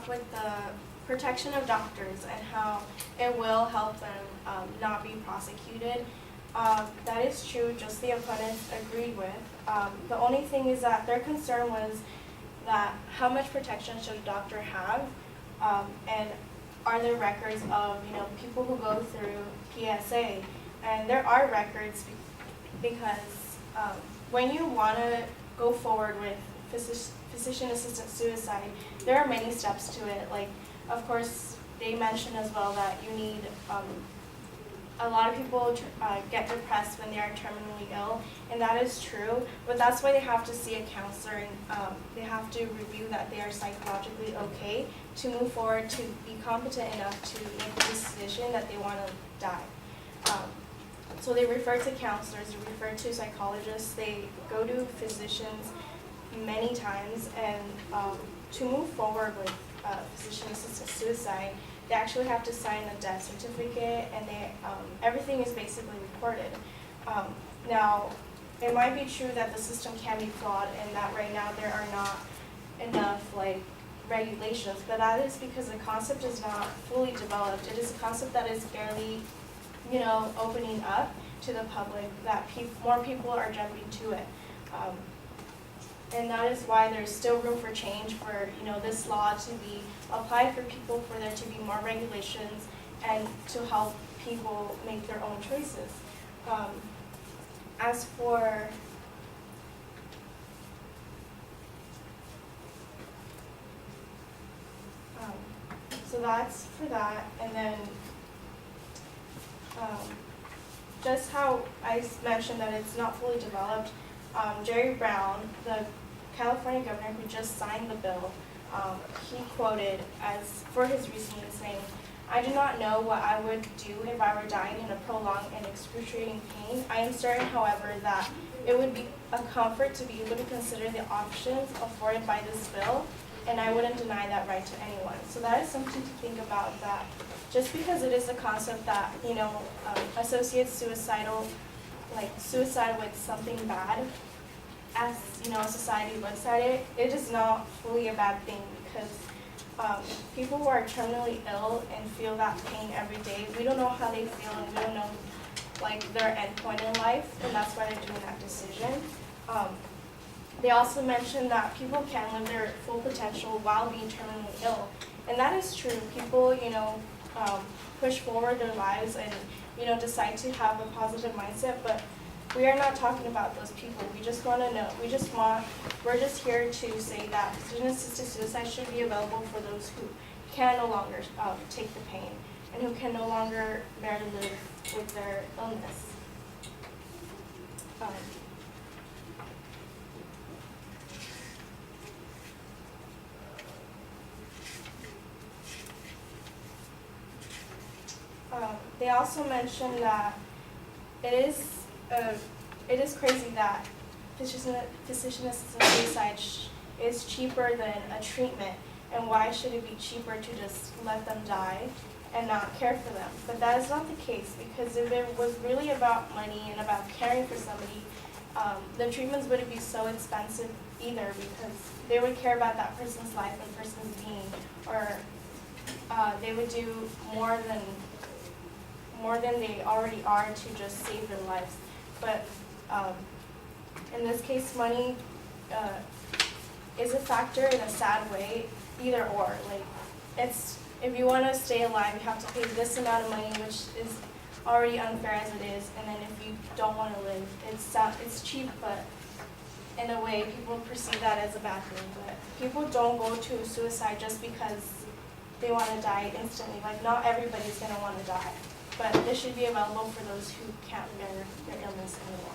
with the protection of doctors and how it will help them not be prosecuted. That is true, just the opponents agreed with. The only thing is that their concern was that how much protection should a doctor have, and are there records of people who go through PSA, and there are records because when you want to go forward with physician-assisted suicide, there are many steps to it. Like, of course, they mentioned as well that you need, a lot of people get depressed when they are terminally ill, and that is true, but that's why they have to see a counselor, and they have to review that they are psychologically okay to move forward, to be competent enough to make the decision that they want to die. So they refer to counselors, they refer to psychologists, they go to physicians many times, and to move forward with physician-assisted suicide, they actually have to sign a death certificate, and everything is basically recorded. Now, it might be true that the system can be flawed and that right now there are not enough regulations, but that is because the concept is not fully developed. It is a concept that is barely opening up to the public, that more people are jumping to it. And that is why there's still room for change for this law to be applied for people, for there to be more regulations, and to help people make their own choices. As for so that's for that, and then just how I mentioned that it's not fully developed, Jerry Brown, the California governor who just signed the bill, he quoted as for his reasoning saying, "I do not know what I would do if I were dying in a prolonged and excruciating pain. I am certain, however, that it would be a comfort to be able to consider the options afforded by this bill, and I wouldn't deny that right to anyone." So that is something to think about, that just because it is a concept that associates suicide with something bad, as society looks at it, it is not fully a bad thing, because people who are terminally ill and feel that pain every day, we don't know how they feel, and we don't know their end point in life, and that's why they're doing that decision. They also mentioned that people can live their full potential while being terminally ill, and that is true. People push forward their lives and decide to have a positive mindset, but we are not talking about those people. We just want to know, we're just here to say that physician-assisted suicide should be available for those who can no longer take the pain and who can no longer bear to live with their illness. They also mentioned that it is crazy that physician-assisted suicide is cheaper than a treatment, and why should it be cheaper to just let them die and not care for them? But that is not the case, because if it was really about money and about caring for somebody, the treatments wouldn't be so expensive either, because they would care about that person's life and person's being, or they would do more than they already are to just save their lives. But in this case, money is a factor in a sad way, either or. If you want to stay alive, you have to pay this amount of money, which is already unfair as it is. And then if you don't want to live, it's cheap, but in a way, people perceive that as a bad thing. But people don't go to suicide just because they want to die instantly. Not everybody's going to want to die. But this should be available for those who can't bear their illness anymore.